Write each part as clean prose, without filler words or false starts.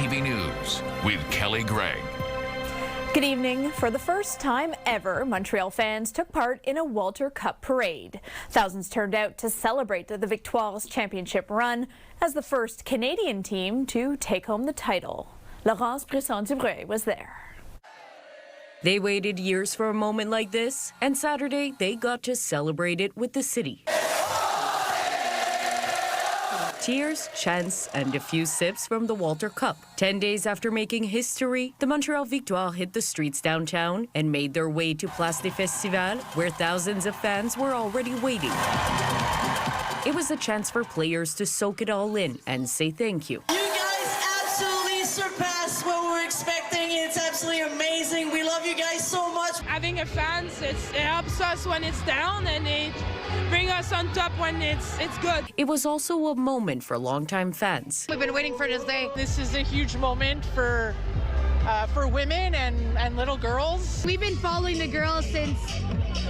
CTV News with Kelly Gregg. Good evening. For the first time ever, Montreal fans took part in a Walter Cup parade. Thousands turned out to celebrate the Victoire's championship run as the first Canadian team to take home the title. Laurence Brisson-Dubreuil was there. They waited years for a moment like this, and Saturday they got to celebrate it with the city. Tears, chants, and a few sips from the Walter Cup. 10 days after making history, the Montreal Victoire hit the streets downtown and made their way to Place des Festivals, where thousands of fans were already waiting. It was a chance for players to soak it all in and say thank you. You guys absolutely surpassed what we were expecting. It's absolutely amazing. We love you guys so much. Having a fans, it helps us when it's down, and it brings us on top when it's good. It was also a moment for longtime fans. We've been waiting for this day. This is a huge moment for women and little girls. We've been following the girls since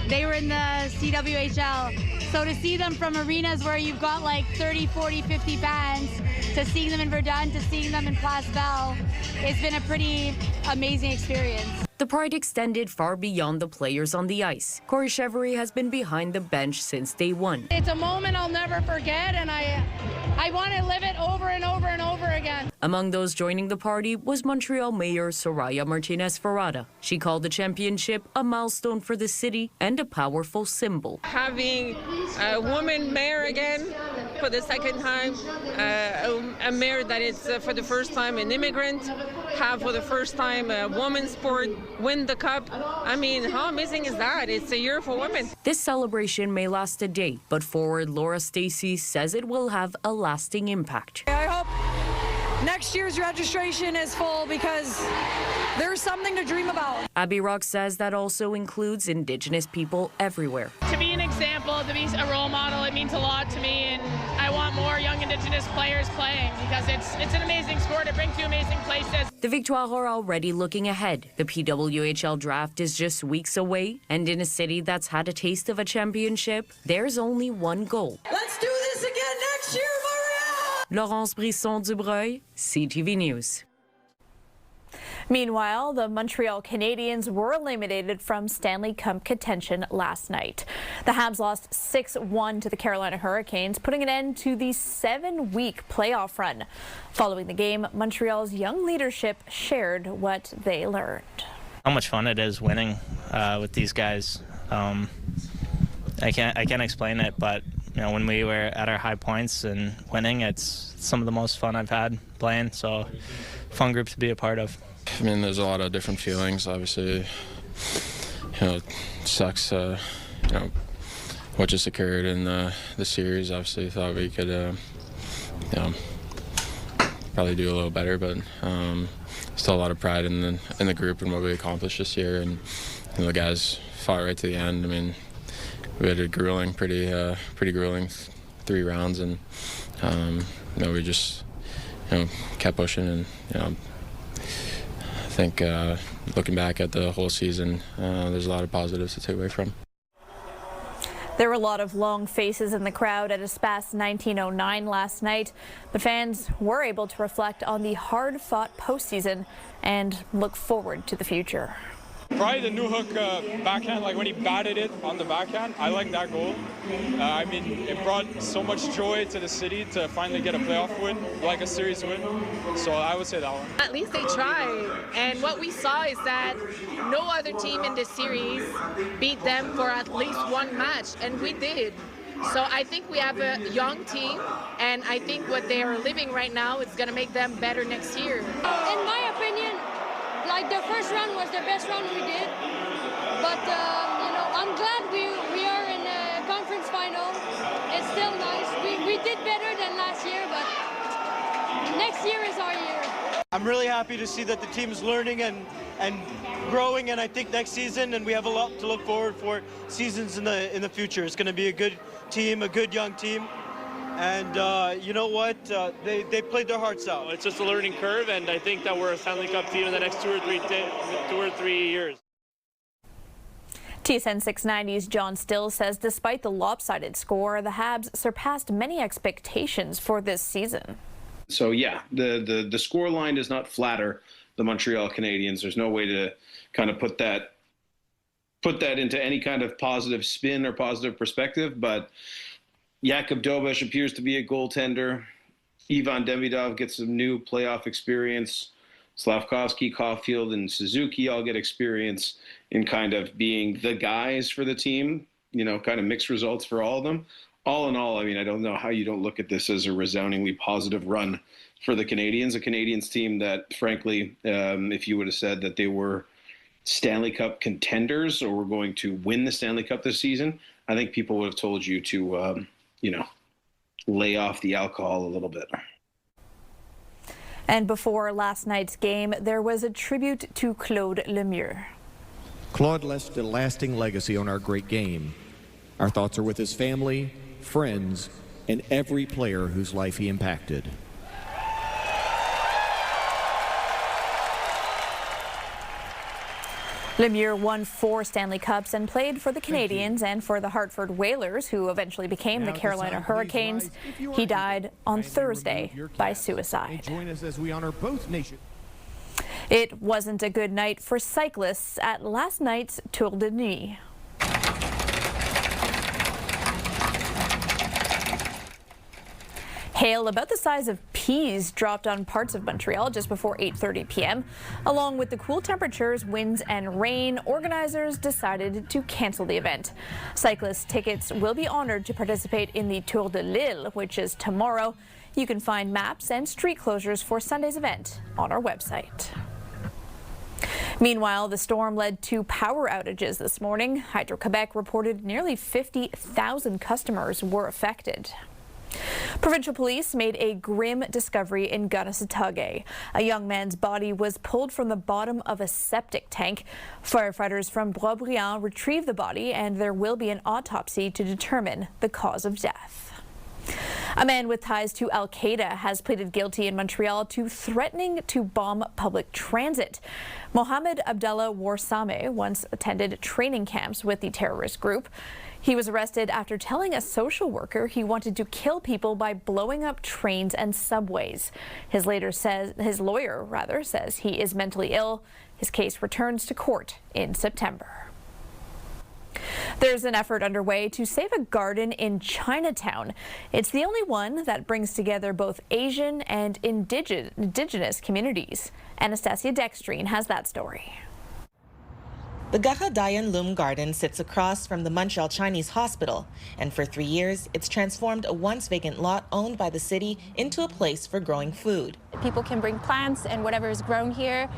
they were in the CWHL. So to see them from arenas where you've got like 30, 40, 50 fans, to seeing them in Verdun, to seeing them in Place Belle, it's been a pretty amazing experience. The pride extended far beyond the players on the ice. Corey Chevery has been behind the bench since day one. It's a moment I'll never forget, and I want to live it over and over and over again. Among those joining the party was Montreal Mayor Soraya Martinez-Ferrada. She called the championship a milestone for the city and a powerful symbol. Having a woman mayor again for the second time, a mayor that is for the first time an immigrant, have for the first time a women's sport, win the cup. I mean, how amazing is that? It's a year for women. This celebration may last a day, but forward Laura Stacey says it will have a lasting impact. I hope next year's registration is full because there's something to dream about. Abby Rock says that also includes Indigenous people everywhere. To be an example, to be a role model, it means a lot to me, and I want more young Indigenous players playing because it's an amazing sport. It brings you amazing places. The Victoire are already looking ahead. The PWHL draft is just weeks away, and in a city that's had a taste of a championship, there's only one goal. Let's do this again next year, Montreal! Laurence Brisson-Dubreuil, CTV News. Meanwhile, the Montreal Canadiens were eliminated from Stanley Cup contention last night. The Habs lost 6-1 to the Carolina Hurricanes, putting an end to the 7-week playoff run. Following the game, Montreal's young leadership shared what they learned. How much fun it is winning with these guys. I can't explain it, but you know, when we were at our high points and winning, it's some of the most fun I've had playing. So, fun group to be a part of. I mean, there's a lot of different feelings. Obviously, it sucks, what just occurred in the series. Obviously, thought we could, probably do a little better, but still a lot of pride in the group and what we accomplished this year. And the guys fought right to the end. I mean, we had a grueling, pretty grueling 3 rounds, and we just kept pushing, and I think looking back at the whole season, there's a lot of positives to take away from. There were a lot of long faces in the crowd at Espace 1909 last night, but fans were able to reflect on the hard-fought postseason and look forward to the future. Probably the new hook backhand, like when he batted it on the backhand. I like that goal. I mean, it brought so much joy to the city to finally get a playoff win, like a series win. So I would say that one. At least they tried, and what we saw is that no other team in this series beat them for at least one match, and we did. So I think we have a young team, and I think what they are living right now is going to make them better next year. In my opinion, like the first round was the best round we did, but I'm glad we are in a conference final. It's still nice. We did better than last year, but next year is our year. I'm really happy to see that the team is learning and growing, and I think next season, and we have a lot to look forward for seasons in the future. It's going to be a good team, a good young team. And you know what? They played their hearts out. It's just a learning curve, and I think that we're a Stanley Cup team in the next 2 or 3 years. TSN 690's John Still says despite the lopsided score, the Habs surpassed many expectations for this season. So yeah, the score line does not flatter the Montreal Canadiens. There's no way to kind of put that into any kind of positive spin or positive perspective. But Jakub Dobeš appears to be a goaltender. Ivan Demidov gets some new playoff experience. Slavkovsky, Caulfield, and Suzuki all get experience in kind of being the guys for the team. You know, kind of mixed results for all of them. All in all, I mean, I don't know how you don't look at this as a resoundingly positive run for the Canadiens, a Canadiens team that, frankly, if you would have said that they were Stanley Cup contenders or were going to win the Stanley Cup this season, I think people would have told you to, lay off the alcohol a little bit. And before last night's game, there was a tribute to Claude Lemieux. Claude left a lasting legacy on our great game. Our thoughts are with his family, friends, and every player whose life he impacted. Lemieux won 4 Stanley Cups and played for the Canadiens and for the Hartford Whalers, who eventually became the Carolina Hurricanes. He died on Thursday by suicide. Join us as we honor both nations. It wasn't a good night for cyclists at last night's Tour de Nuit. Hail about the size of peas dropped on parts of Montreal just before 8:30 p.m. Along with the cool temperatures, winds, and rain, organizers decided to cancel the event. Cyclist tickets will be honored to participate in the Tour de l'Île, which is tomorrow. You can find maps and street closures for Sunday's event on our website. Meanwhile, the storm led to power outages this morning. Hydro-Quebec reported nearly 50,000 customers were affected. Provincial police made a grim discovery in Gunnisatawge. A young man's body was pulled from the bottom of a septic tank. Firefighters from Boisbriand retrieved the body, and there will be an autopsy to determine the cause of death. A man with ties to Al-Qaeda has pleaded guilty in Montreal to threatening to bomb public transit. Mohammed Abdullah Warsameh once attended training camps with the terrorist group. He was arrested after telling a social worker he wanted to kill people by blowing up trains and subways. His lawyer says he is mentally ill. His case returns to court in September. There's an effort underway to save a garden in Chinatown. It's the only one that brings together both Asian and indigenous communities. Anastasia Dextrine has that story. The Gahadayan Loom Garden sits across from the Montreal Chinese Hospital, and for 3 years, it's transformed a once vacant lot owned by the city into a place for growing food. People can bring plants, and whatever is grown here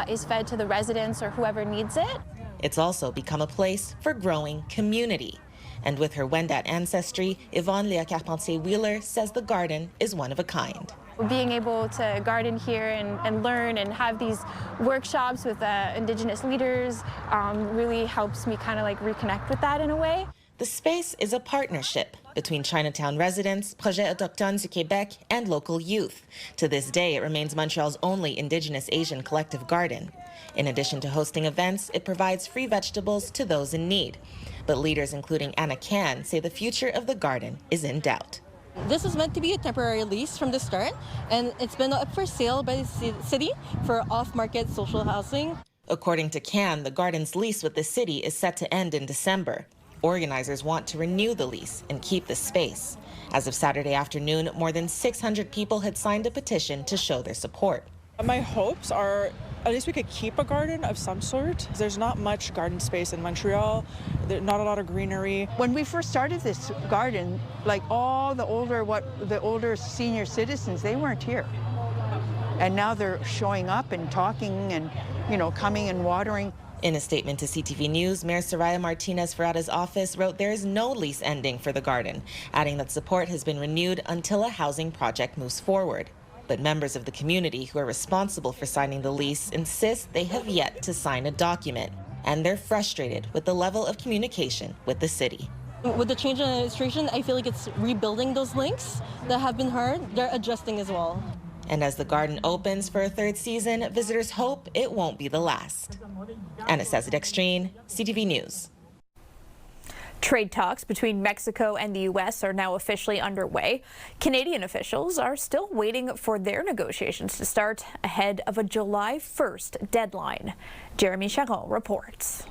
is fed to the residents or whoever needs it. It's also become a place for growing community. And with her Wendat ancestry, Yvonne Léa Carpentier-Wheeler says the garden is one of a kind. Being able to garden here and learn and have these workshops with Indigenous leaders really helps me kind of like reconnect with that in a way. The space is a partnership between Chinatown residents, Projet Autochtone du Québec, and local youth. To this day, it remains Montreal's only Indigenous Asian collective garden. In addition to hosting events, it provides free vegetables to those in need. But leaders including Anna Can say the future of the garden is in doubt. This was meant to be a temporary lease from the start, and it's been up for sale by the city for off-market social housing. According to Can, the garden's lease with the city is set to end in December. Organizers want to renew the lease and keep the space. As of Saturday afternoon, more than 600 people had signed a petition to show their support. My hopes are at least we could keep a garden of some sort. There's not much garden space in Montreal. There's not a lot of greenery. When we first started this garden, like all the older senior citizens, they weren't here. And now they're showing up and talking and, coming and watering. In a statement to CTV News, Mayor Soraya Martinez-Ferrada's office wrote there is no lease ending for the garden, adding that support has been renewed until a housing project moves forward. But members of the community who are responsible for signing the lease insist they have yet to sign a document, and they're frustrated with the level of communication with the city. With the change in administration, I feel like it's rebuilding those links that have been hurt. They're adjusting as well. And as the garden opens for a third season, visitors hope it won't be the last. Anastasia Dextrine, CTV News. Trade talks between Mexico and the U.S. are now officially underway. Canadian officials are still waiting for their negotiations to start ahead of a July 1st deadline. Jeremy Charon reports.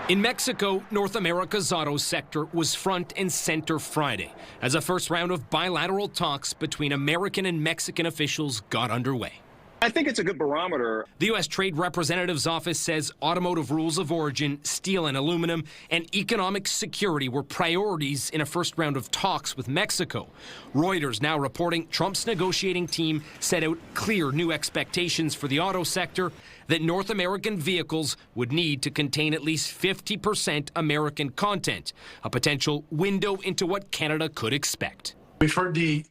In Mexico, North America's auto sector was front and center Friday as a first round of bilateral talks between American and Mexican officials got underway. I think it's a good barometer. The U.S. Trade Representative's office says automotive rules of origin, steel and aluminum, and economic security were priorities in a first round of talks with Mexico. Reuters now reporting Trump's negotiating team set out clear new expectations for the auto sector, that North American vehicles would need to contain at least 50% American content, a potential window into what Canada could expect. We've heard the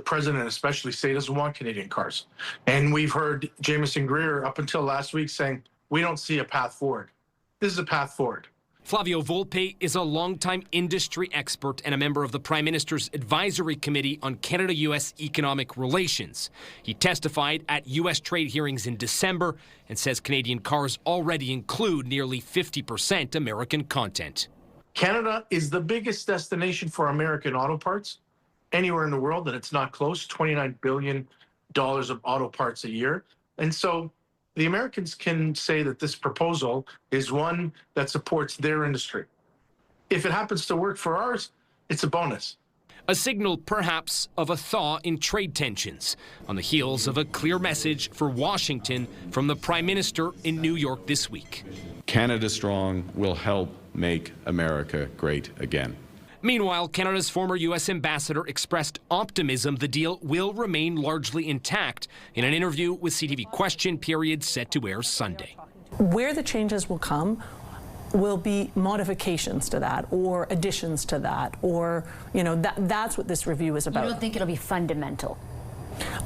president especially say he doesn't want Canadian cars. And we've heard Jamieson Greer up until last week saying, we don't see a path forward. This is a path forward. Flavio Volpe is a longtime industry expert and a member of the Prime Minister's Advisory Committee on Canada-U.S. Economic Relations. He testified at U.S. trade hearings in December and says Canadian cars already include nearly 50% American content. Canada is the biggest destination for American auto parts anywhere in the world, and it's not close. $29 billion of auto parts a year. And so the Americans can say that this proposal is one that supports their industry. If it happens to work for ours, it's a bonus. A signal, perhaps, of a thaw in trade tensions on the heels of a clear message for Washington from the Prime Minister in New York this week. Canada Strong will help make America great again. Meanwhile, Canada's former U.S. ambassador expressed optimism the deal will remain largely intact in an interview with CTV Question Period set to air Sunday. Where the changes will come will be modifications to that or additions to that, or, that's what this review is about. You don't think it'll be fundamental?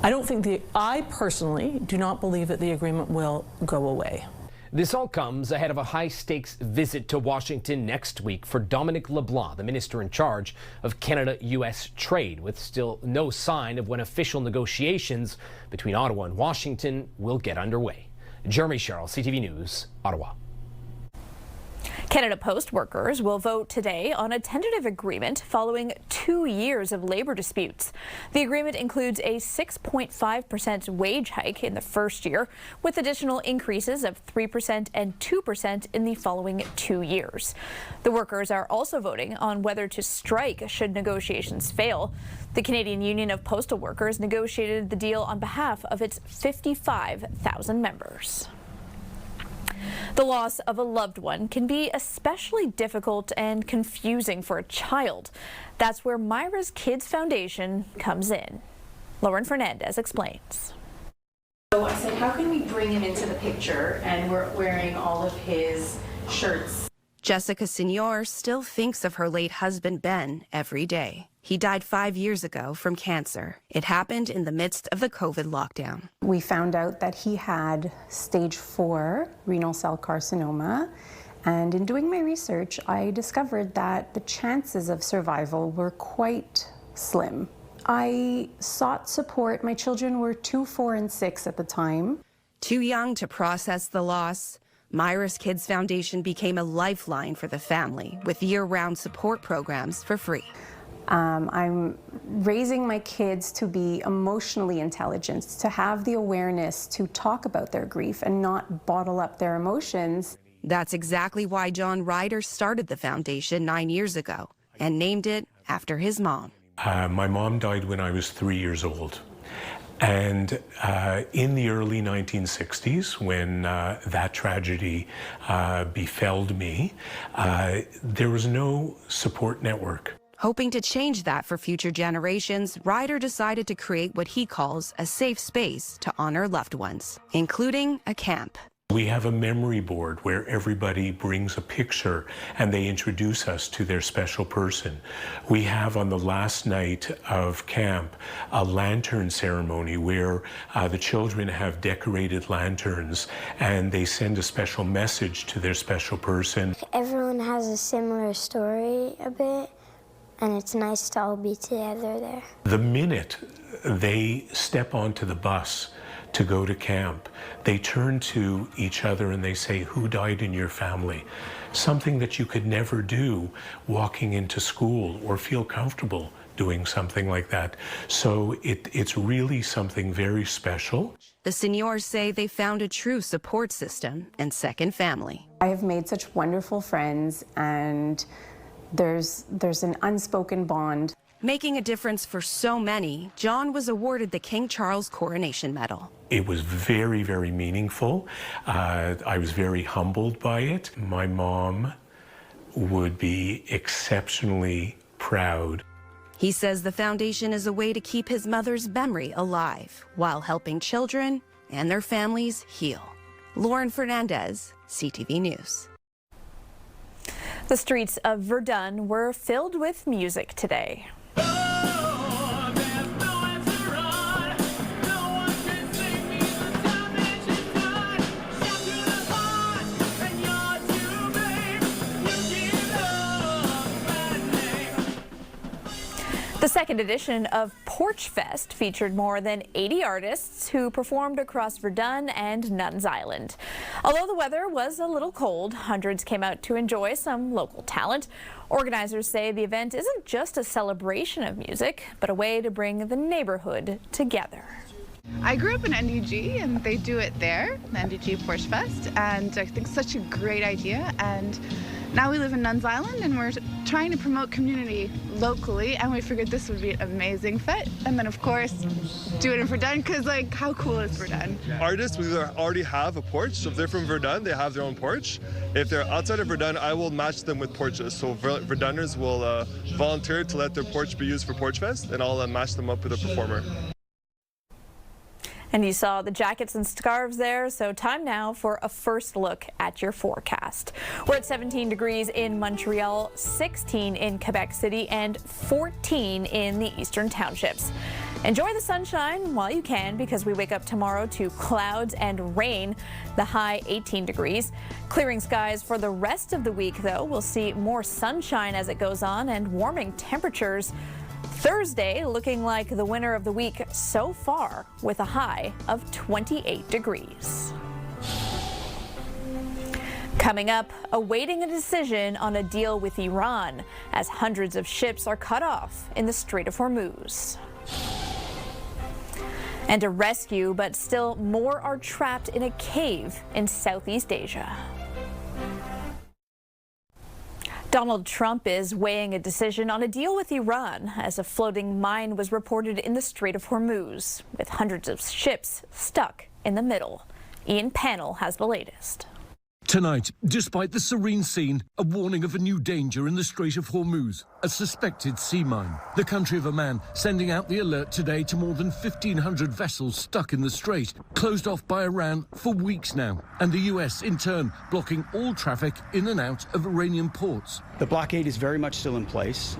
I personally do not believe that the agreement will go away. This all comes ahead of a high-stakes visit to Washington next week for Dominic LeBlanc, the minister in charge of Canada-U.S. trade, with still no sign of when official negotiations between Ottawa and Washington will get underway. Jeremy Sherrill, CTV News, Ottawa. Canada Post workers will vote today on a tentative agreement following 2 years of labor disputes. The agreement includes a 6.5% wage hike in the first year, with additional increases of 3% and 2% in the following 2 years. The workers are also voting on whether to strike should negotiations fail. The Canadian Union of Postal Workers negotiated the deal on behalf of its 55,000 members. The loss of a loved one can be especially difficult and confusing for a child. That's where Myra's Kids Foundation comes in. Lauren Fernandez explains. So I said, how can we bring him into the picture? And we're wearing all of his shirts. Jessica Senior still thinks of her late husband, Ben, every day. He died 5 years ago from cancer. It happened in the midst of the COVID lockdown. We found out that he had stage 4 renal cell carcinoma. And in doing my research, I discovered that the chances of survival were quite slim. I sought support. My children were 2, 4, and 6 at the time. Too young to process the loss, Myra's Kids Foundation became a lifeline for the family with year-round support programs for free. I'm raising my kids to be emotionally intelligent, to have the awareness to talk about their grief and not bottle up their emotions. That's exactly why John Ryder started the foundation 9 years ago and named it after his mom. My mom died when I was 3 years old. And in the early 1960s, when that tragedy befell me, there was no support network. Hoping to change that for future generations, Ryder decided to create what he calls a safe space to honor loved ones, including a camp. We have a memory board where everybody brings a picture and they introduce us to their special person. We have on the last night of camp a lantern ceremony where the children have decorated lanterns and they send a special message to their special person. Everyone has a similar story a bit, and it's nice to all be together there. The minute they step onto the bus to go to camp, they turn to each other and they say, who died in your family? Something that you could never do walking into school or feel comfortable doing something like that. So it's really something very special. The seniors say they found a true support system and second family. I have made such wonderful friends, and there's an unspoken bond. Making a difference for so many, John was awarded the King Charles Coronation Medal. It was very, very meaningful. I was very humbled by it. My mom would be exceptionally proud. He says the foundation is a way to keep his mother's memory alive while helping children and their families heal. Lauren Fernandez, CTV News. The streets of Verdun were filled with music today. The second edition of Porchfest featured more than 80 artists who performed across Verdun and Nuns Island. Although the weather was a little cold, hundreds came out to enjoy some local talent. Organizers say the event isn't just a celebration of music, but a way to bring the neighborhood together. I grew up in NDG and they do it there, the NDG Porchfest, and I think it's such a great idea. And now we live in Nuns Island and we're trying to promote community locally, and we figured this would be an amazing fit. And then of course, do it in Verdun, because like, how cool is Verdun? Artists, we already have a porch, so if they're from Verdun, they have their own porch. If they're outside of Verdun, I will match them with porches. So Verdunners will volunteer to let their porch be used for Porchfest, and I'll match them up with a performer. And you saw the jackets and scarves there, so time now for a first look at your forecast. We're at 17 degrees in Montreal, 16 in Quebec City, and 14 in the eastern townships. Enjoy the sunshine while you can, because we wake up tomorrow to clouds and rain, the high 18 degrees. Clearing skies for the rest of the week, though. We'll see more sunshine as it goes on and warming temperatures. Thursday looking like the winner of the week so far, with a high of 28 degrees. Coming up, awaiting a decision on a deal with Iran as hundreds of ships are cut off in the Strait of Hormuz. And a rescue, but still more are trapped in a cave in Southeast Asia. Donald Trump is weighing a decision on a deal with Iran as a floating mine was reported in the Strait of Hormuz, with hundreds of ships stuck in the middle. Ian Pannell has the latest. Tonight, despite the serene scene, a warning of a new danger in the Strait of Hormuz, a suspected sea mine. The country of Oman sending out the alert today to more than 1,500 vessels stuck in the strait, closed off by Iran for weeks now, and the US in turn blocking all traffic in and out of Iranian ports. The blockade is very much still in place.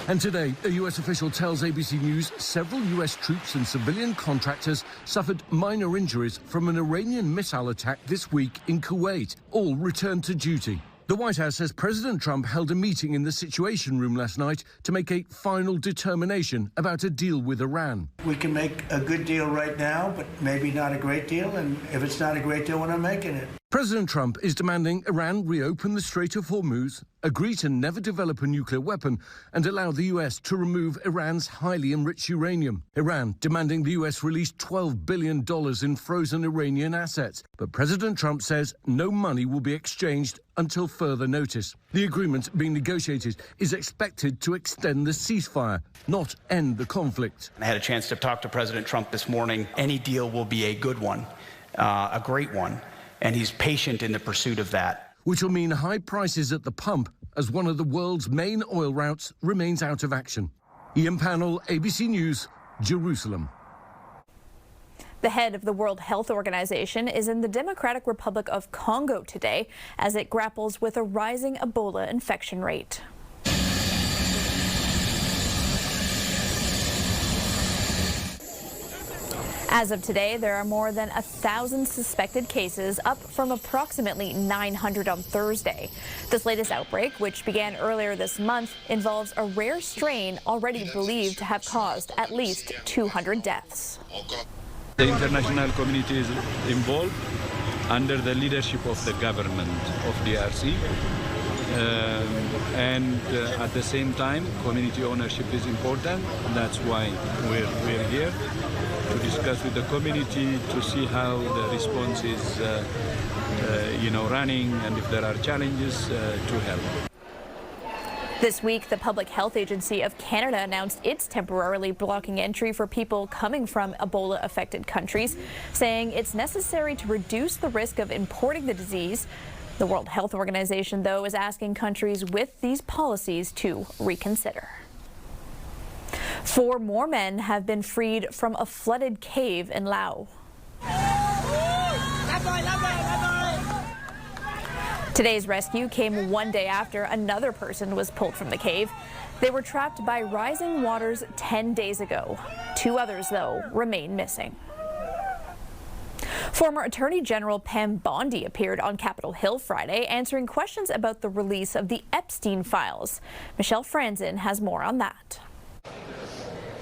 And today, a U.S. official tells ABC News several U.S. troops and civilian contractors suffered minor injuries from an Iranian missile attack this week in Kuwait. All returned to duty. The White House says President Trump held a meeting in the Situation Room last night to make a final determination about a deal with Iran. We can make a good deal right now, but maybe not a great deal. And if it's not a great deal, we're not making it. President Trump is demanding Iran reopen the Strait of Hormuz, agree to never develop a nuclear weapon, and allow the U.S. to remove Iran's highly enriched uranium. Iran demanding the U.S. release $12 billion in frozen Iranian assets. But President Trump says no money will be exchanged until further notice. The agreement being negotiated is expected to extend the ceasefire, not end the conflict. I had a chance to talk to President Trump this morning. Any deal will be a good one, a great one. And he's patient in the pursuit of that. Which will mean high prices at the pump as one of the world's main oil routes remains out of action. Ian Pannell, ABC News, Jerusalem. The head of the World Health Organization is in the Democratic Republic of Congo today as it grapples with a rising Ebola infection rate. As of today, there are more than 1,000 suspected cases, up from approximately 900 on Thursday. This latest outbreak, which began earlier this month, involves a rare strain already believed to have caused at least 200 deaths. The international community is involved under the leadership of the government of DRC. At the same time, community ownership is important. That's why we're here to discuss with the community to see how the response is, running, and if there are challenges to help. This week, the Public Health Agency of Canada announced it's temporarily blocking entry for people coming from Ebola-affected countries, saying it's necessary to reduce the risk of importing the disease. The World Health Organization, though, is asking countries with these policies to reconsider. 4 more men have been freed from a flooded cave in Laos. Today's rescue came 1 day after another person was pulled from the cave. They were trapped by rising waters 10 days ago. 2 others, though, remain missing. Former Attorney General Pam Bondi appeared on Capitol Hill Friday, answering questions about the release of the Epstein files. Michelle Franzen has more on that.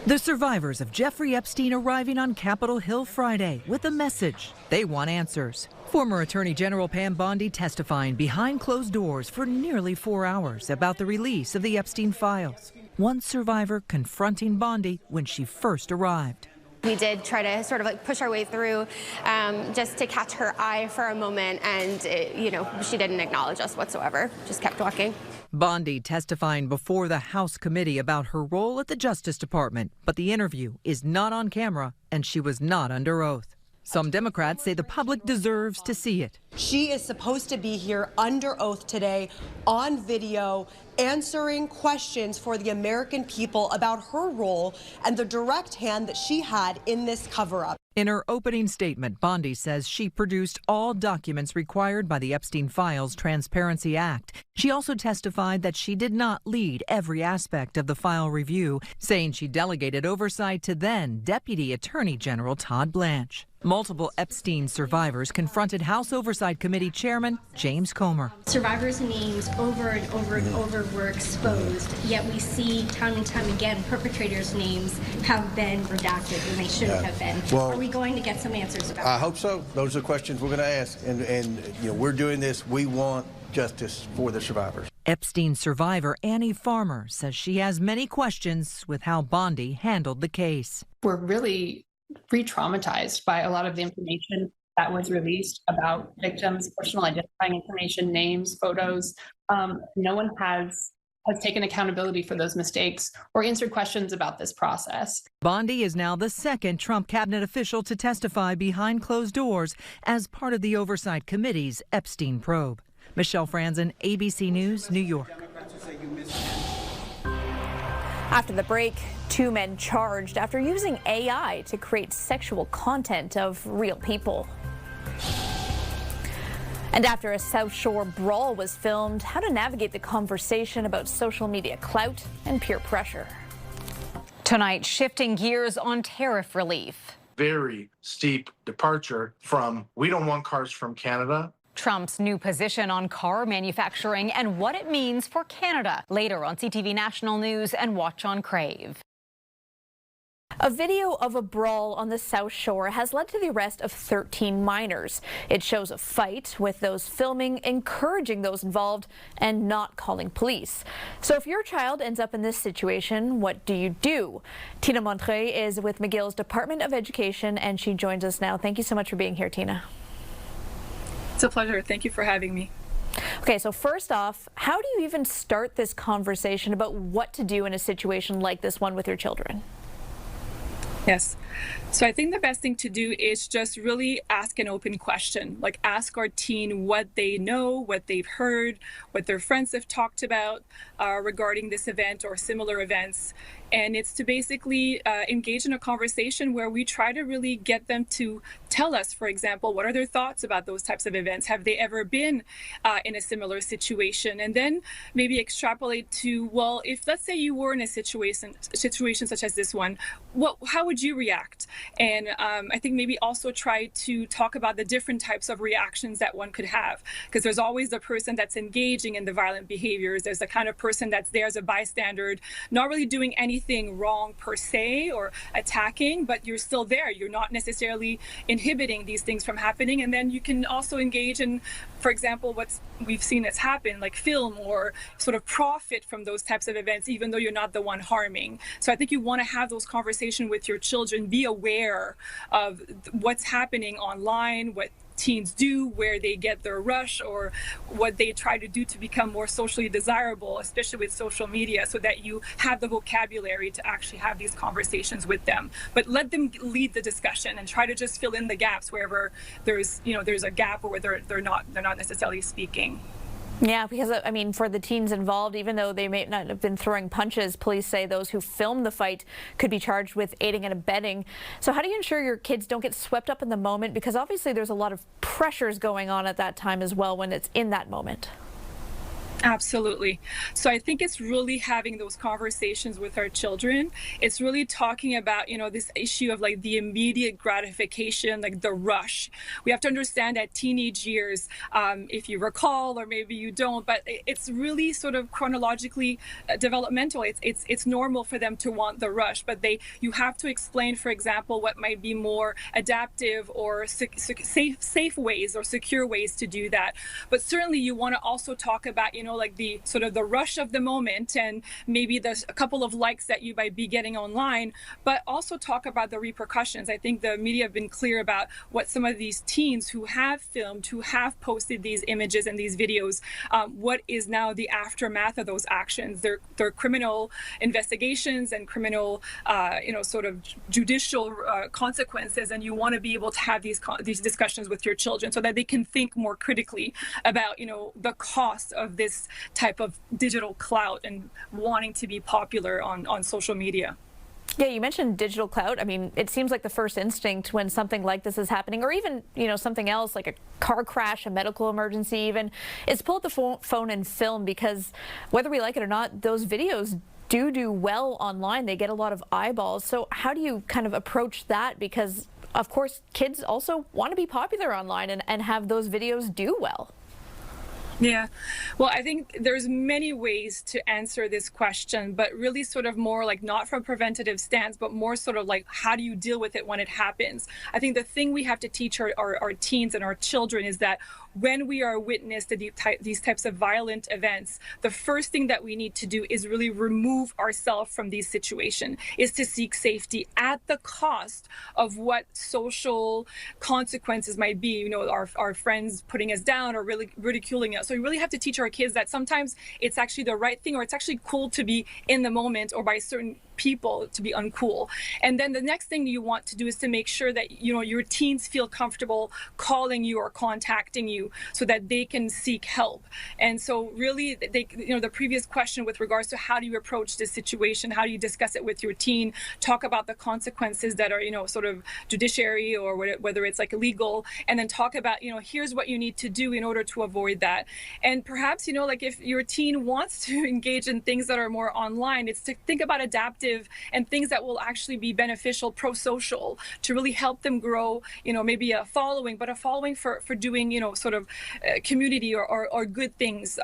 The survivors of Jeffrey Epstein arriving on Capitol Hill Friday with a message. They want answers. Former Attorney General Pam Bondi testifying behind closed doors for nearly 4 hours about the release of the Epstein files. One survivor confronting Bondi when she first arrived. We did try to sort of like push our way through just to catch her eye for a moment, and she didn't acknowledge us whatsoever, just kept walking. Bondi testifying before the House committee about her role at the Justice Department, but the interview is not on camera and she was not under oath. Some Democrats say the public deserves to see it. She is supposed to be here under oath today on video, answering questions for the American people about her role and the direct hand that she had in this cover-up. In her opening statement, Bondi says she produced all documents required by the Epstein Files Transparency Act. She also testified that she did not lead every aspect of the file review, saying she delegated oversight to then Deputy Attorney General Todd Blanche. Multiple Epstein survivors confronted House Oversight Committee Chairman James Comer. Survivors' names over and over and over were exposed, yet we see time and time again perpetrators' names have been redacted when they shouldn't have been. Well, are we going to get some answers about I hope so. Those are the questions we're going to ask. And we're doing this. We want justice for the survivors. Epstein survivor Annie Farmer says she has many questions with how Bondi handled the case. We're really re-traumatized by a lot of the information that was released about victims, personal identifying information, names, photos. No one has taken accountability for those mistakes or answered questions about this process. Bondi is now the second Trump cabinet official to testify behind closed doors as part of the Oversight Committee's Epstein probe. Michelle Franzen, ABC News, New York. After the break, 2 men charged after using AI to create sexual content of real people. And after a South Shore brawl was filmed, how to navigate the conversation about social media clout and peer pressure. Tonight, shifting gears on tariff relief. Very steep departure from we don't want cars from Canada. Trump's new position on car manufacturing and what it means for Canada. Later on CTV National News and Watch on Crave. A video of a brawl on the South Shore has led to the arrest of 13 minors. It shows a fight with those filming, encouraging those involved, and not calling police. So if your child ends up in this situation, what do you do? Tina Montre is with McGill's Department of Education, and she joins us now. Thank you so much for being here, Tina. It's a pleasure. Thank you for having me. Okay, so first off, how do you even start this conversation about what to do in a situation like this one with your children? Yes. So I think the best thing to do is just really ask an open question, like ask our teen what they know, what they've heard, what their friends have talked about regarding this event or similar events. And it's to basically engage in a conversation where we try to really get them to tell us, for example, what are their thoughts about those types of events? Have they ever been in a similar situation? And then maybe extrapolate to, well, if let's say you were in a situation such as this one, how would you react? And I think maybe also try to talk about the different types of reactions that one could have, because there's always the person that's engaging in the violent behaviors. There's the kind of person that's there as a bystander, not really doing anything wrong per se or attacking, but you're still there. You're not necessarily inhibiting these things from happening. And then you can also engage in, for example, what we've seen that's happened, like film, or sort of profit from those types of events, even though you're not the one harming. So I think you want to have those conversations with your children, be aware of what's happening online, what teens do, where they get their rush, or what they try to do to become more socially desirable, especially with social media, so that you have the vocabulary to actually have these conversations with them. But let them lead the discussion and try to just fill in the gaps wherever there's a gap or where they're not necessarily speaking. Yeah, because, I mean, for the teens involved, even though they may not have been throwing punches, police say those who filmed the fight could be charged with aiding and abetting. So how do you ensure your kids don't get swept up in the moment? Because obviously there's a lot of pressures going on at that time as well when it's in that moment. Absolutely. So I think it's really having those conversations with our children. It's really talking about, this issue of like the immediate gratification, like the rush. We have to understand that teenage years, if you recall, or maybe you don't, but it's really sort of chronologically developmental. It's normal for them to want the rush, but you have to explain, for example, what might be more adaptive or safe ways or secure ways to do that. But certainly you want to also talk about, like the sort of the rush of the moment, and maybe there's a couple of likes that you might be getting online, but also talk about the repercussions. I think the media have been clear about what some of these teens who have filmed, who have posted these images and these videos, what is now the aftermath of those actions. They're criminal investigations and criminal, sort of judicial consequences, and you want to be able to have these discussions with your children so that they can think more critically about, the cost of this type of digital clout and wanting to be popular on social media. Yeah, you mentioned digital clout. I mean, it seems like the first instinct when something like this is happening, or even, something else like a car crash, a medical emergency even, is pull out the phone and film, because whether we like it or not, those videos do well online. They get a lot of eyeballs. So how do you kind of approach that? Because, of course, kids also want to be popular online and have those videos do well. Yeah, well, I think there's many ways to answer this question, but really sort of more like not from preventative stance, but more sort of like, how do you deal with it when it happens? I think the thing we have to teach our teens and our children is that when we are witness to these types of violent events, the first thing that we need to do is really remove ourselves from these situations, is to seek safety at the cost of what social consequences might be, our friends putting us down or really ridiculing us. So we really have to teach our kids that sometimes it's actually the right thing, or it's actually cool to be in the moment, or by certain people to be uncool. And then the next thing you want to do is to make sure that your teens feel comfortable calling you or contacting you so that they can seek help. And so really the previous question with regards to how do you approach this situation, how do you discuss it with your teen, talk about the consequences that are sort of judiciary or whether it's like illegal, and then talk about here's what you need to do in order to avoid that. And perhaps like if your teen wants to engage in things that are more online, it's to think about adaptive and things that will actually be beneficial, pro-social, to really help them grow, maybe a following, but a following for doing, sort of community or good things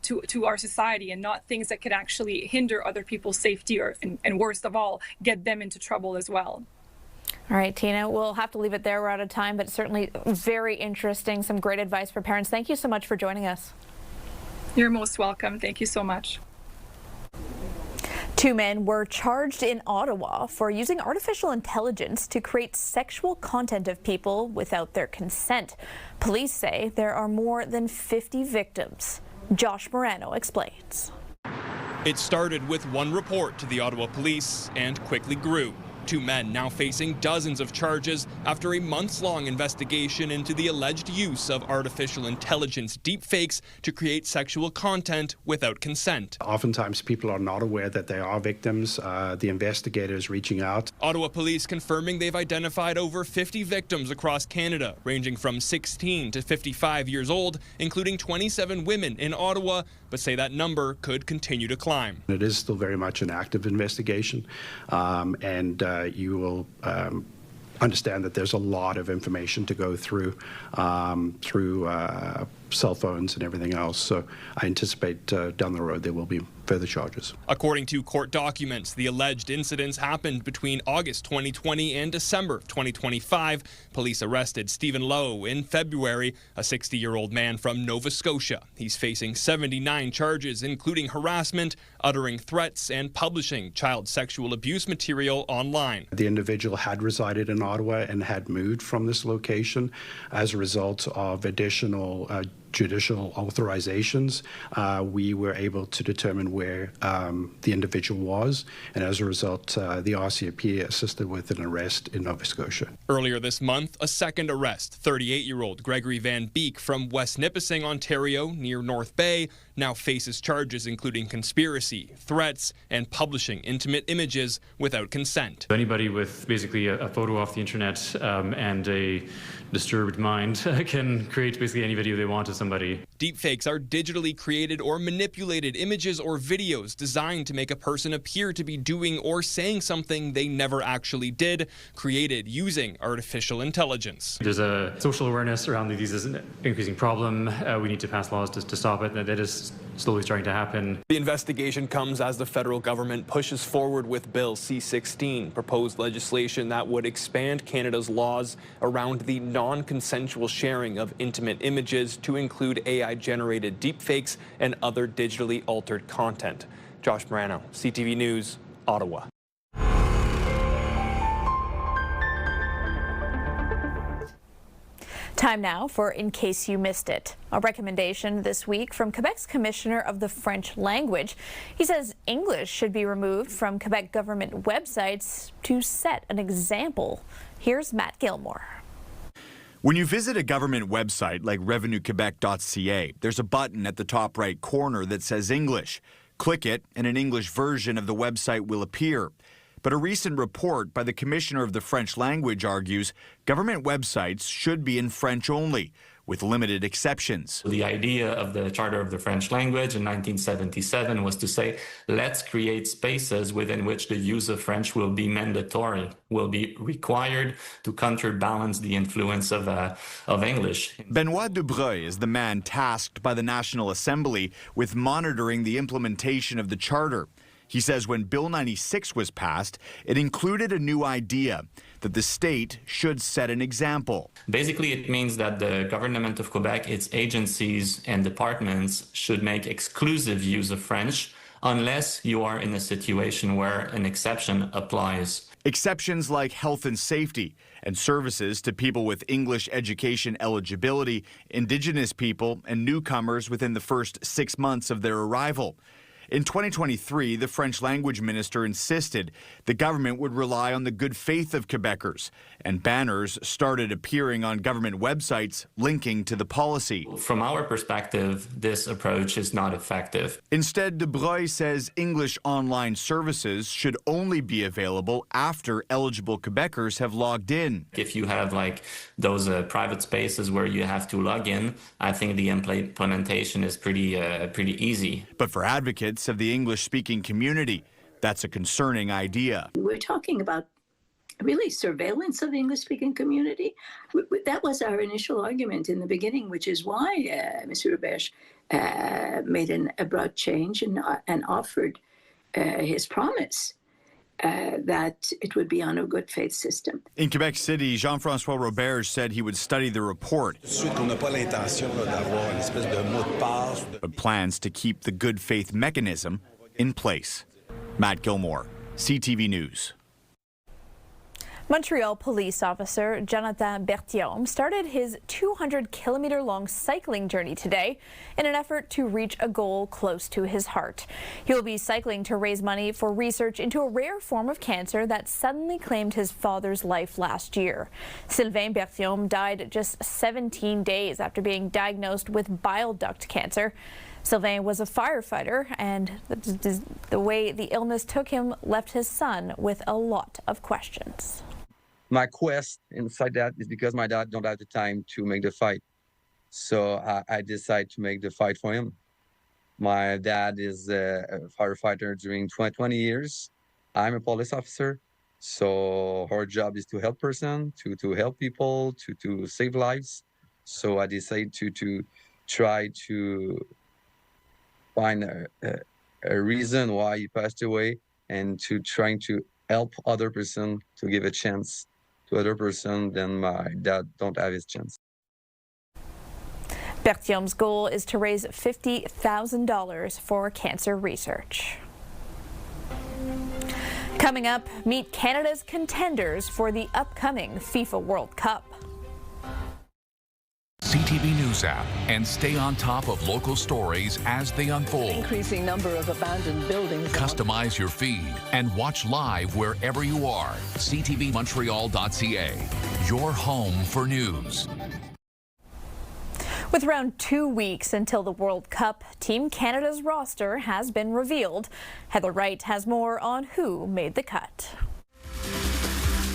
to our society, and not things that could actually hinder other people's safety and worst of all, get them into trouble as well. All right, Tina, we'll have to leave it there. We're out of time, but certainly very interesting. Some great advice for parents. Thank you so much for joining us. You're most welcome. Thank you so much. 2 men were charged in Ottawa for using artificial intelligence to create sexual content of people without their consent. Police say there are more than 50 victims. Josh Morano explains. It started with one report to the Ottawa police and quickly grew. Two men now facing dozens of charges after a months-long investigation into the alleged use of artificial intelligence deepfakes to create sexual content without consent. Oftentimes people are not aware that they are victims. The investigators reaching out. Ottawa police confirming they've identified over 50 victims across Canada, ranging from 16 to 55 years old, including 27 women in Ottawa, but say that number could continue to climb. It is still very much an active investigation, and you will understand that there's a lot of information to go through cell phones and everything else. So I anticipate down the road there will be further charges. According to court documents, the alleged incidents happened between August 2020 and December 2025. Police arrested Stephen Lowe in February, a 60-year-old man from Nova Scotia. He's facing 79 charges, including harassment, uttering threats, and publishing child sexual abuse material online. The individual had resided in Ottawa and had moved from this location as a result of additional judicial authorizations. We were able to determine where the individual was, and as a result, the RCMP assisted with an arrest in Nova Scotia. Earlier this month, a second arrest. 38-year-old Gregory Van Beek from West Nipissing, Ontario, near North Bay, now faces charges including conspiracy, threats, and publishing intimate images without consent. Anybody with basically a photo off the internet and a disturbed mind can create basically any video they want of somebody. Deepfakes are digitally created or manipulated images or videos designed to make a person appear to be doing or saying something they never actually did, created using artificial intelligence. There's a social awareness around these as an increasing problem. We need to pass laws to stop it. That is slowly starting to happen. The investigation comes as the federal government pushes forward with Bill C-16, proposed legislation that would expand Canada's laws around the non-consensual sharing of intimate images to include AI-generated deepfakes and other digitally altered content. Josh Morano, CTV News, Ottawa. Time now for In Case You Missed It. A recommendation this week from Quebec's Commissioner of the French Language. He says English should be removed from Quebec government websites to set an example. Here's Matt Gilmore. When you visit a government website like revenuequebec.ca, there's a button at the top right corner that says English. Click it and an English version of the website will appear. But a recent report by the Commissioner of the French Language argues government websites should be in French only, with limited exceptions. The idea of the Charter of the French Language in 1977 was to say, let's create spaces within which the use of French will be mandatory, will be required to counterbalance the influence of English. Benoit Dubreuil is the man tasked by the National Assembly with monitoring the implementation of the Charter. He says when Bill 96 was passed, it included a new idea that the state should set an example. Basically, it means that the government of Quebec, its agencies and departments should make exclusive use of French unless you are in a situation where an exception applies. Exceptions like health and safety and services to people with English education eligibility, Indigenous people, and newcomers within the first 6 months of their arrival. In 2023, the French language minister insisted the government would rely on the good faith of Quebecers, and banners started appearing on government websites linking to the policy. From our perspective, this approach is not effective. Instead, Dubreuil says English online services should only be available after eligible Quebecers have logged in. If you have like those private spaces where you have to log in, I think the implementation is pretty easy. But for advocates of the English-speaking community, that's a concerning idea. We're talking about really surveillance of the English-speaking community. That was our initial argument in the beginning, which is why Mr. Roberge made an abrupt change and offered his promise that it would be on a good faith system. In Quebec City, Jean-François Roberge said he would study the report, but plans to keep the good faith mechanism in place. Matt Gilmore, CTV News. Montreal police officer Jonathan Berthiaume started his 200-kilometer-long cycling journey today in an effort to reach a goal close to his heart. He will be cycling to raise money for research into a rare form of cancer that suddenly claimed his father's life last year. Sylvain Berthiaume died just 17 days after being diagnosed with bile duct cancer. Sylvain was a firefighter, and the way the illness took him left his son with a lot of questions. My quest inside that is because my dad don't have the time to make the fight. So I decided to make the fight for him. My dad is a firefighter during 20 years. I'm a police officer. So our job is to help person, to help people, to save lives. So I decided to try to find a reason why he passed away and to trying to help other person to give a chance to other person, then my dad don't have his chance. Berthiaume's goal is to raise $50,000 for cancer research. Coming up, meet Canada's contenders for the upcoming FIFA World Cup. CTV News app and stay on top of local stories as they unfold. Increasing number of abandoned buildings. Customize your feed and watch live wherever you are. CTVMontreal.ca, your home for news. With around 2 weeks until the World Cup, Team Canada's roster has been revealed. Heather Wright has more on who made the cut.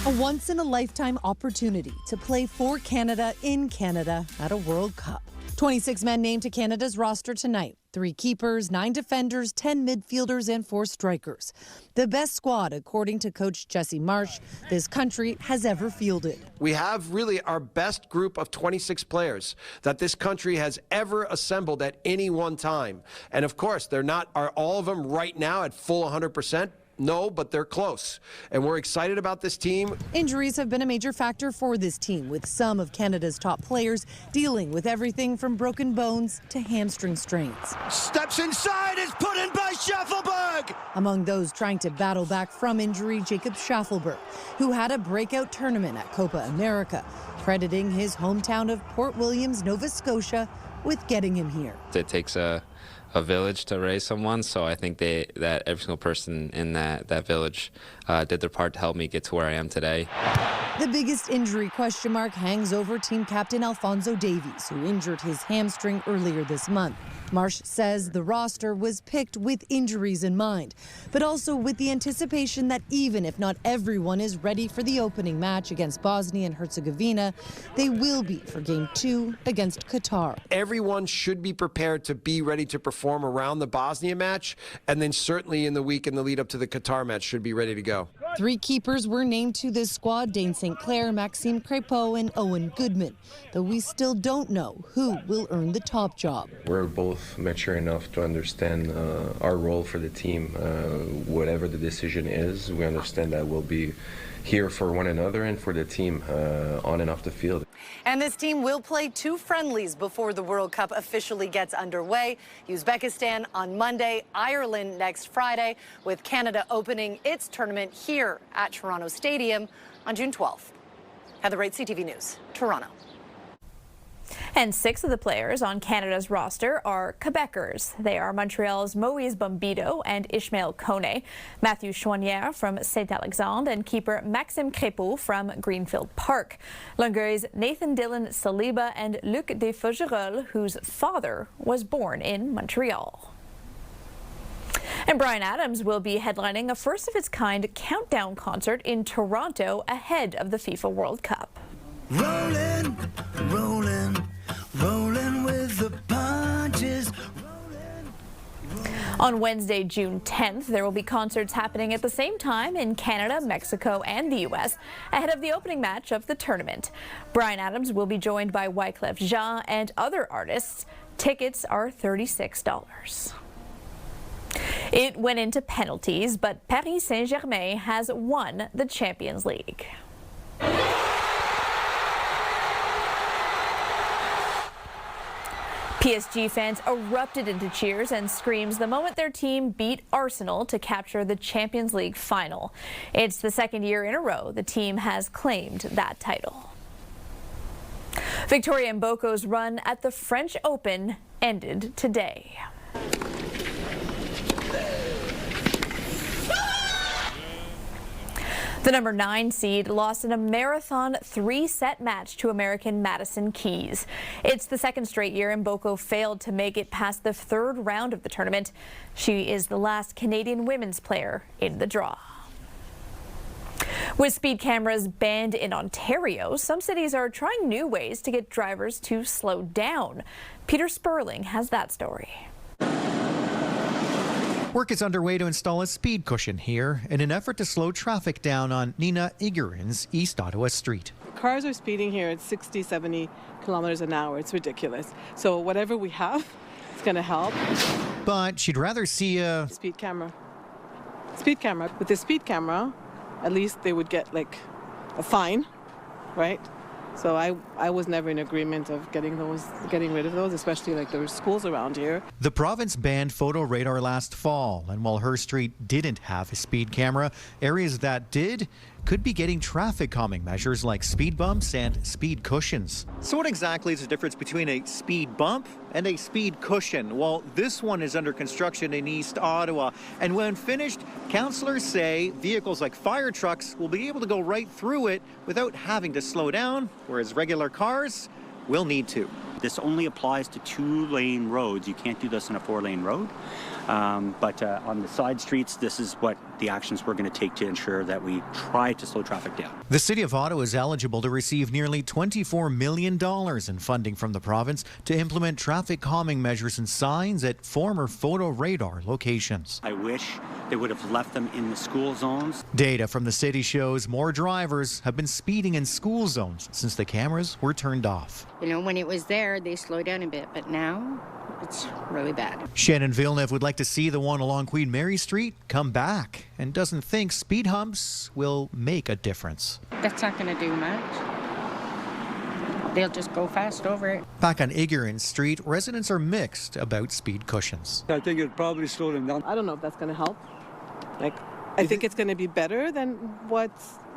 A once-in-a-lifetime opportunity to play for Canada in Canada at a World Cup. 26 men named to Canada's roster tonight. 3 keepers, 9 defenders, 10 midfielders, and 4 strikers. The best squad, according to coach Jesse Marsh, this country has ever fielded. We have really our best group of 26 players that this country has ever assembled at any one time. And of course, are all of them right now at full 100%? No, but they're close, and we're excited about this team. Injuries have been a major factor for this team, with some of Canada's top players dealing with everything from broken bones to hamstring strains. Steps inside, is put in by Schaffelberg! Among those trying to battle back from injury, Jacob Schaffelberg, who had a breakout tournament at Copa America, crediting his hometown of Port Williams, Nova Scotia, with getting him here. It takes a village to raise someone, so I think that every single person in that village did their part to help me get to where I am today. The biggest injury question mark hangs over team captain Alphonso Davies, who injured his hamstring earlier this month. Marsh says the roster was picked with injuries in mind, but also with the anticipation that even if not everyone is ready for the opening match against Bosnia and Herzegovina, they will be for Game 2 against Qatar. Everyone should be prepared to be ready to perform around the Bosnia match, and then certainly in the week in the lead up to the Qatar match should be ready to go. 3 keepers were named to this squad: Dane St. Clair, Maxime Crépeau, and Owen Goodman, though we still don't know who will earn the top job. We're both mature enough to understand our role for the team. Whatever the decision is, we understand that we'll be here for one another and for the team on and off the field. And this team will play 2 friendlies before the World Cup officially gets underway. Uzbekistan on Monday, Ireland next Friday, with Canada opening its tournament here at Toronto Stadium on June 12th. Heather Wright, CTV News, Toronto. And 6 of the players on Canada's roster are Quebecers. They are Montreal's Moïse Bombido and Ishmael Kone, Matthew Chouanière from Saint-Alexandre, and keeper Maxime Crépeau from Greenfield Park. Longueuil's Nathan Dillon Saliba and Luc Desfaugerolles, whose father was born in Montreal. And Bryan Adams will be headlining a first-of-its-kind countdown concert in Toronto ahead of the FIFA World Cup. Rolling, rolling, rolling with the punches. On Wednesday, June 10th, there will be concerts happening at the same time in Canada, Mexico, and the U.S. ahead of the opening match of the tournament. Bryan Adams will be joined by Wyclef Jean and other artists. Tickets are $36. It went into penalties, but Paris Saint-Germain has won the Champions League. PSG fans erupted into cheers and screams the moment their team beat Arsenal to capture the Champions League final. It's the second year in a row the team has claimed that title. Victoria Mboko's run at the French Open ended today. The number 9 seed lost in a marathon 3-set match to American Madison Keys. It's the second straight year Mboko failed to make it past the third round of the tournament. She is the last Canadian women's player in the draw. With speed cameras banned in Ontario, some cities are trying new ways to get drivers to slow down. Peter Sperling has that story. Work is underway to install a speed cushion here in an effort to slow traffic down on Nina Igurin's East Ottawa Street. Cars are speeding here at 60, 70 kilometers an hour. It's ridiculous. So whatever we have, it's going to help. But she'd rather see a speed camera. Speed camera. With the speed camera, at least they would get like a fine, right? So I was never in agreement of getting rid of those, especially like there were schools around here. The province banned photo radar last fall, and while her street didn't have a speed camera, areas that did could be getting traffic calming measures like speed bumps and speed cushions. So what exactly is the difference between a speed bump and a speed cushion? Well, this one is under construction in East Ottawa, and when finished, councillors say vehicles like fire trucks will be able to go right through it without having to slow down, whereas regular cars will need to. This only applies to 2-lane roads. You can't do this on a 4-lane road. But on the side streets, this is what the actions we're going to take to ensure that we try to slow traffic down. The City of Ottawa is eligible to receive nearly $24 million in funding from the province to implement traffic calming measures and signs at former photo radar locations. I wish they would have left them in the school zones. Data from the city shows more drivers have been speeding in school zones since the cameras were turned off. You know, when it was there, they slowed down a bit, but now it's really bad. Shannon Villeneuve would like to see the one along Queen Mary Street come back and doesn't think speed humps will make a difference. That's not going to do much. They'll just go fast over it. Back on Igurin Street, residents are mixed about speed cushions. I think it'd probably slow them down. I don't know if that's going to help. Like, I think it's going to be better than what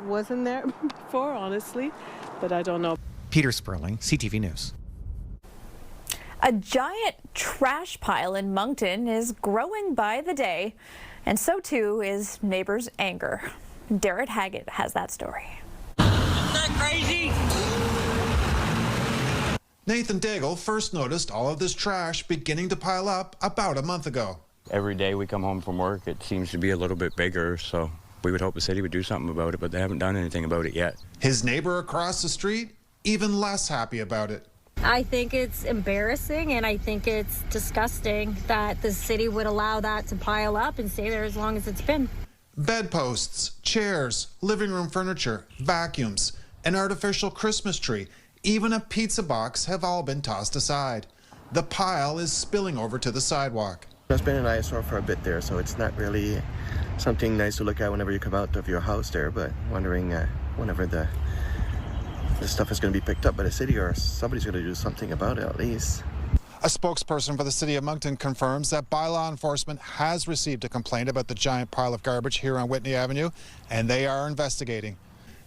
was in there before, honestly, but I don't know. Peter Sperling, CTV News. A giant trash pile in Moncton is growing by the day, and so too is neighbors' anger. Derek Haggett has that story. Isn't that crazy? Nathan Daigle first noticed all of this trash beginning to pile up about a month ago. Every day we come home from work, it seems to be a little bit bigger, so we would hope the city would do something about it, but they haven't done anything about it yet. His neighbor across the street, even less happy about it. I think it's embarrassing and I think it's disgusting that the city would allow that to pile up and stay there as long as it's been. Bedposts, chairs, living room furniture, vacuums, an artificial Christmas tree, even a pizza box have all been tossed aside. The pile is spilling over to the sidewalk. It's been an eyesore for a bit there, so it's not really something nice to look at whenever you come out of your house there, but wondering whenever the stuff is going to be picked up by the city or somebody's going to do something about it at least. A spokesperson for the City of Moncton confirms that bylaw enforcement has received a complaint about the giant pile of garbage here on Whitney Avenue, and they are investigating.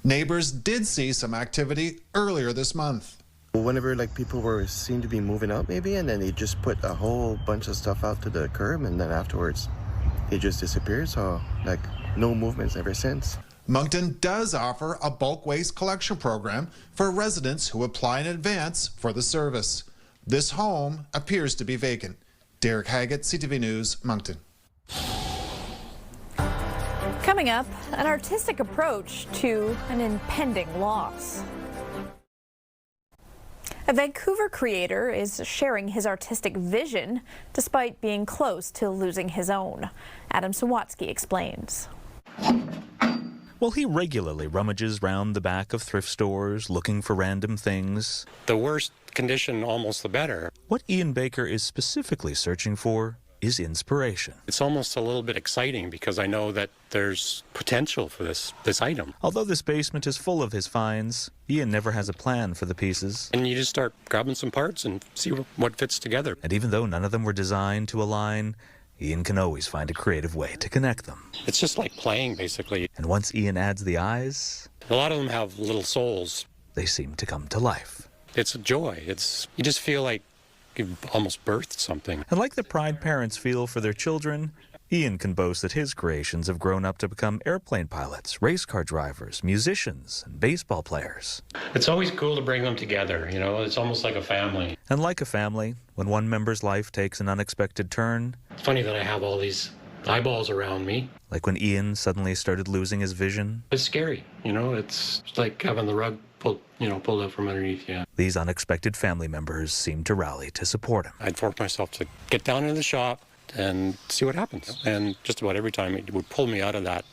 Neighbors did see some activity earlier this month. Whenever people were seen to be moving out maybe, and then they just put a whole bunch of stuff out to the curb, and then afterwards it just disappeared, so no movements ever since. Moncton does offer a bulk waste collection program for residents who apply in advance for the service. This home appears to be vacant. Derek Haggett, CTV News, Moncton. Coming up, an artistic approach to an impending loss. A Vancouver creator is sharing his artistic vision despite being close to losing his own. Adam Sawatsky explains. Well, he regularly rummages round the back of thrift stores looking for random things. The worse condition, almost the better. What Ian Baker is specifically searching for is inspiration. It's almost a little bit exciting because I know that there's potential for this item. Although this basement is full of his finds, Ian never has a plan for the pieces. And you just start grabbing some parts and see what fits together. And even though none of them were designed to align, Ian can always find a creative way to connect them. It's just like playing, basically. And once Ian adds the eyes, a lot of them have little souls. They seem to come to life. It's a joy. You just feel like you've almost birthed something. And like the pride parents feel for their children, Ian can boast that his creations have grown up to become airplane pilots, race car drivers, musicians, and baseball players. It's always cool to bring them together, you know, it's almost like a family. And like a family, when one member's life takes an unexpected turn. It's funny that I have all these eyeballs around me. Like when Ian suddenly started losing his vision. It's scary, you know, it's like having the rug pulled out from underneath you. These unexpected family members seem to rally to support him. I'd force myself to get down into the shop and see what happens. And just about every time it would pull me out of that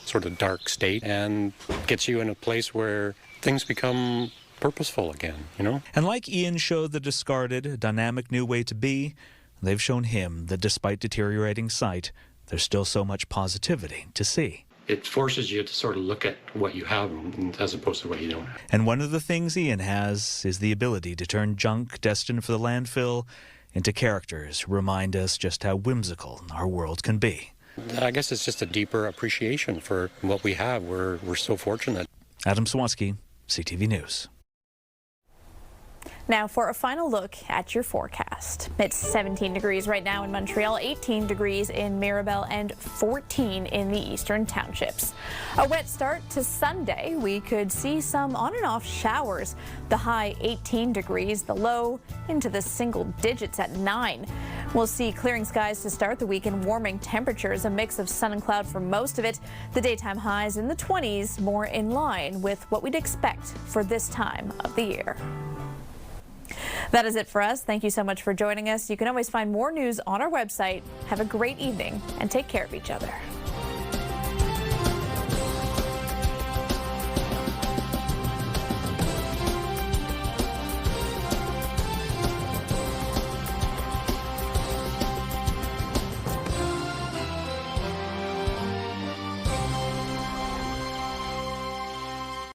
sort of dark state and gets you in a place where things become purposeful again, you know? And like Ian showed the discarded a dynamic new way to be, they've shown him that despite deteriorating sight, there's still so much positivity to see. It forces you to sort of look at what you have as opposed to what you don't have. And one of the things Ian has is the ability to turn junk destined for the landfill into characters who remind us just how whimsical our world can be. I guess it's just a deeper appreciation for what we have. We're so fortunate. Adam Swansky, CTV News. Now for a final look at your forecast. It's 17 degrees right now in Montreal, 18 degrees in Mirabel, and 14 in the eastern townships. A wet start to Sunday. We could see some on and off showers. The high 18 degrees, the low into the single digits at 9. We'll see clearing skies to start the week and warming temperatures, a mix of sun and cloud for most of it. The daytime highs in the 20s, more in line with what we'd expect for this time of the year. That is it for us. Thank you so much for joining us. You can always find more news on our website. Have a great evening and take care of each other.